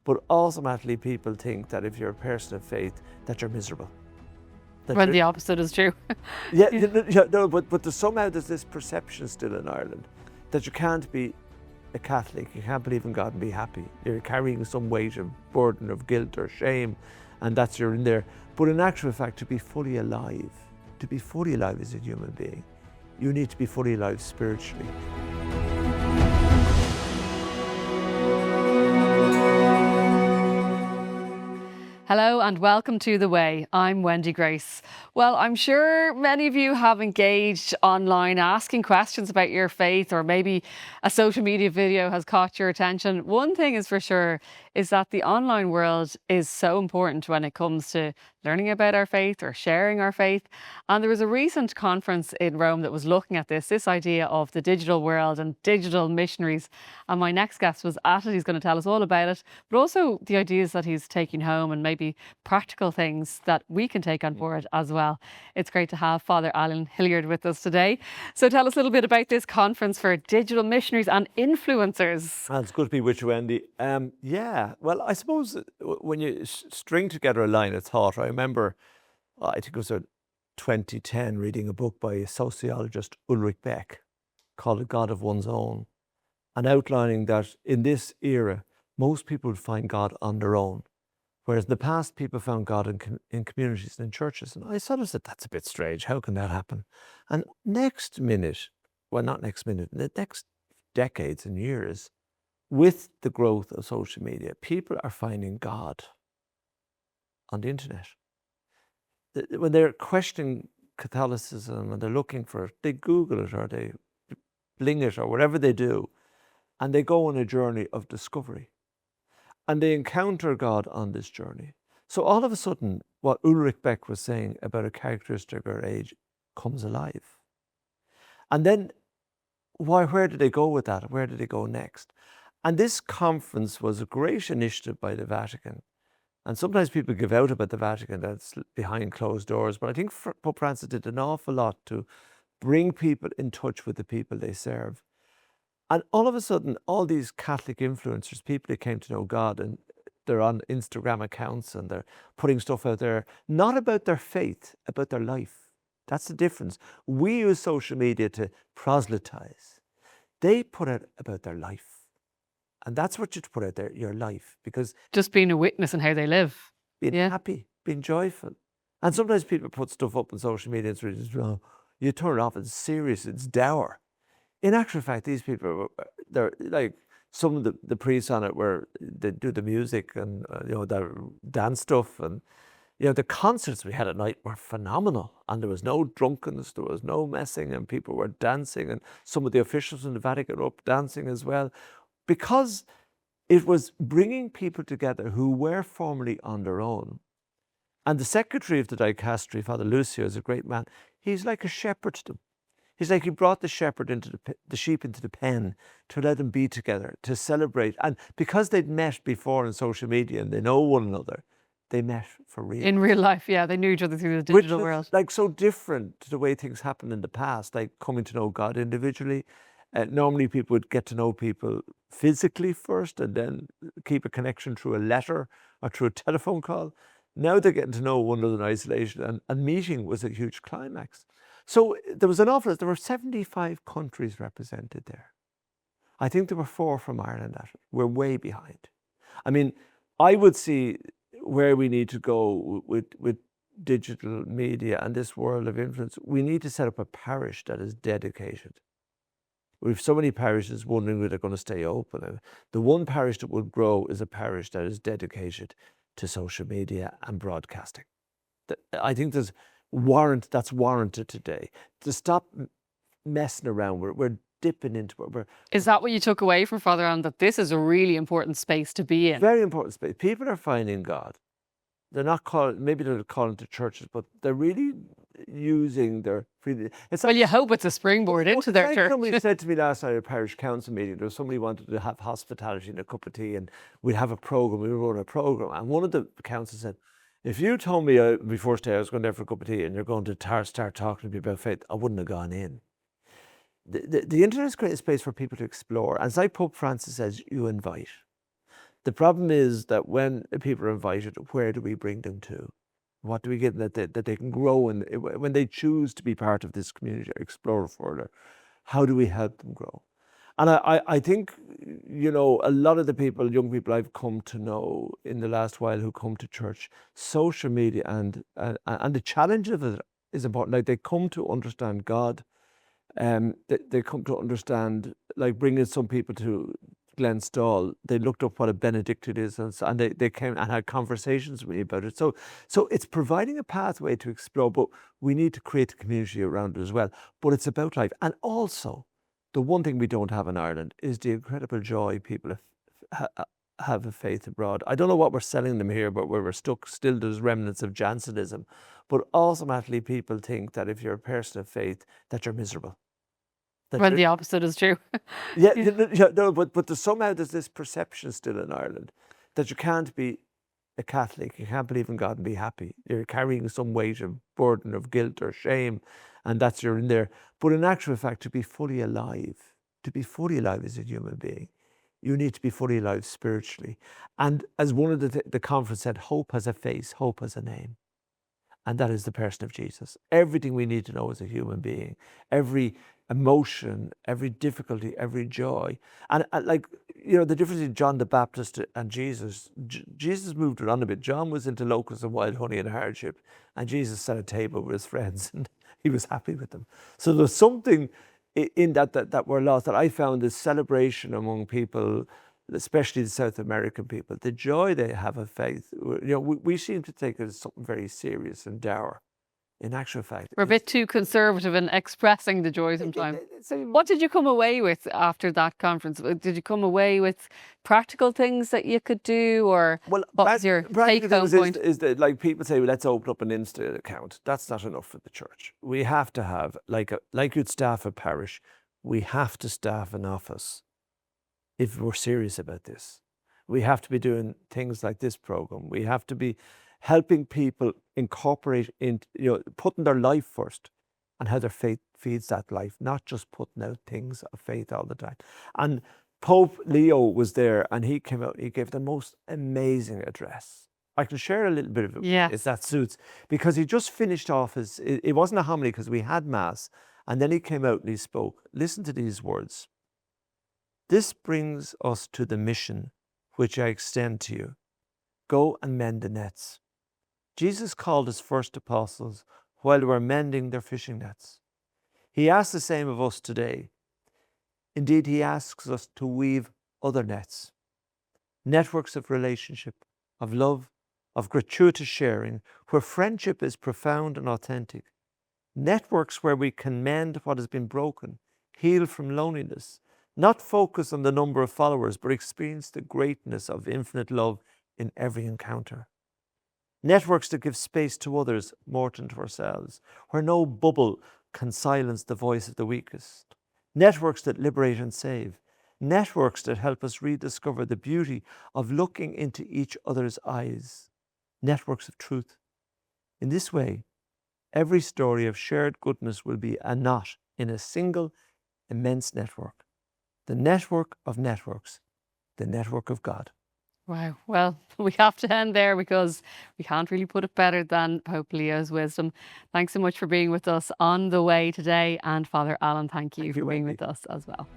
but automatically people think that if you're a person of faith, that you're miserable. When the opposite is true. But somehow there's this perception still in Ireland that you can't be a Catholic, you can't believe in God and be happy. You're carrying some weight of burden of guilt or shame, and that's you're in there. But in actual fact, to be fully alive as a human being, you need to be fully alive spiritually. Hello and welcome to The Way. I'm Wendy Grace. Well, I'm sure many of you have engaged online asking questions about your faith, or maybe a social media video has caught your attention. One thing is for sure is that the online world is so important when it comes to learning about our faith or sharing our faith. And there was a recent conference in Rome that was looking at this idea of the digital world and digital missionaries. And my next guest was at it. He's going to tell us all about it, but also the ideas that he's taking home and maybe practical things that we can take on board as well. It's great to have Father Alan Hilliard with us today. So tell us a little bit about this conference for digital missionaries and influencers. Well, it's good to be with you, Wendy. Well, I suppose when you string together a line of thought, I remember, I think it was 2010, reading a book by sociologist Ulrich Beck called The God of One's Own, and outlining that in this era, most people would find God on their own. Whereas in the past, people found God in communities and in churches. And I sort of said, that's a bit strange. How can that happen? And the next decades and years, with the growth of social media, people are finding God on the internet. When they're questioning Catholicism and they're looking for it, they Google it or they bling it or whatever they do, and they go on a journey of discovery. And they encounter God on this journey. So all of a sudden, what Ulrich Beck was saying about a characteristic of our age comes alive. And then, where did they go with that? Where did they go next? And this conference was a great initiative by the Vatican. And sometimes people give out about the Vatican, that's behind closed doors. But I think Pope Francis did an awful lot to bring people in touch with the people they serve. And all of a sudden, all these Catholic influencers, people who came to know God, and they're on Instagram accounts and they're putting stuff out there, not about their faith, about their life. That's the difference. We use social media to proselytize. They put out about their life. And that's what you put out there, your life. Because just being a witness in how they live. Being happy, being joyful. And sometimes people put stuff up on social media and it's really just, you turn it off, it's serious, it's dour. In actual fact, these people, they're like some of the priests on it where they do the music and the dance stuff, and the concerts we had at night were phenomenal, and there was no drunkenness, there was no messing, and people were dancing, and some of the officials in the Vatican were up dancing as well, because it was bringing people together who were formerly on their own. And the secretary of the dicastery, Father Lucio, is a great man. He's like a shepherd to them. He's like he brought the shepherd into the sheep into the pen to let them be together, to celebrate. And because they'd met before on social media and they know one another, they met for real. In real life, yeah, they knew each other through the digital world. Like so different to the way things happened in the past, like coming to know God individually. Normally people would get to know people physically first and then keep a connection through a letter or through a telephone call. Now they're getting to know one another in isolation, and meeting was a huge climax. So there was an awful lot. There were 75 countries represented there. I think there were 4 from Ireland at it. We're way behind. I mean, I would see where we need to go with digital media and this world of influence. We need to set up a parish that is dedicated. We have so many parishes wondering whether they're going to stay open. The one parish that will grow is a parish that is dedicated to social media and broadcasting. I think that's warranted today. To stop messing around, we're dipping into it. Is that what you took away from Father Alan, that this is a really important space to be in? Very important space. People are finding God. They're not calling, maybe they're calling to churches, but they're really using their freedom. Well, you hope it's a springboard into their church. Somebody said to me last night at a parish council meeting, there was somebody wanted to have hospitality and a cup of tea, and we'd have a program, we would run a program. And one of the councils said, if you told me before today I was going there for a cup of tea and you're going to start talking to me about faith, I wouldn't have gone in. The internet is a great space for people to explore. As like Pope Francis says, you invite. The problem is that when people are invited, where do we bring them to? What do we get that they can grow and when they choose to be part of this community or explore further? How do we help them grow? And I think, a lot of the people, young people I've come to know in the last while who come to church, social media and the challenge of it is important. Like they come to understand God. They come to understand, like bringing some people to Glenstall, they looked up what a Benedictine is and they came and had conversations with me about it. So it's providing a pathway to explore, but we need to create a community around it as well. But it's about life. And also, the one thing we don't have in Ireland is the incredible joy people have of faith abroad. I don't know what we're selling them here, but where we're stuck, still there's remnants of Jansenism. But ultimately, people think that if you're a person of faith, that you're miserable. When the opposite is true. Yeah, Yeah. no, but somehow there's this perception still in Ireland that you can't be a Catholic, you can't believe in God and be happy. You're carrying some weight of burden of guilt or shame, and that's you're in there. But in actual fact, to be fully alive as a human being, you need to be fully alive spiritually. And as one of the conference said, hope has a face, hope has a name. And that is the person of Jesus. Everything we need to know as a human being, every emotion, every difficulty, every joy. And the difference between John the Baptist and Jesus, Jesus moved it on a bit. John was into locusts and wild honey and hardship, and Jesus sat at a table with his friends and he was happy with them. So there's something in that we're lost that I found this celebration among people, especially the South American people, the joy they have of faith. We seem to take it as something very serious and dour. In actual fact, We're a bit too conservative in expressing the joy sometimes. What did you come away with after that conference? Did you come away with practical things that you could do, or what was your take-home point? Is that, like, people say, well, let's open up an Insta account. That's not enough for the church. We have to have, like you'd staff a parish, we have to staff an office if we're serious about this. We have to be doing things like this program. We have to be helping people incorporate putting their life first and how their faith feeds that life, not just putting out things of faith all the time. And Pope Leo was there and he came out and he gave the most amazing address. I can share a little bit of it if that suits, because he just finished off it wasn't a homily because we had Mass, and then he came out and he spoke. Listen to these words. This brings us to the mission which I extend to you. Go and mend the nets. Jesus called his first apostles while they were mending their fishing nets. He asks the same of us today. Indeed, he asks us to weave other nets, networks of relationship, of love, of gratuitous sharing, where friendship is profound and authentic, networks where we can mend what has been broken, heal from loneliness, not focus on the number of followers, but experience the greatness of infinite love in every encounter. Networks that give space to others more than to ourselves, where no bubble can silence the voice of the weakest. Networks that liberate and save. Networks that help us rediscover the beauty of looking into each other's eyes. Networks of truth. In this way, every story of shared goodness will be a knot in a single immense network. The network of networks, the network of God. Wow. Well, we have to end there because we can't really put it better than Pope Leo's wisdom. Thanks so much for being with us on The Way today. And Father Alan, thank you for being with us as well.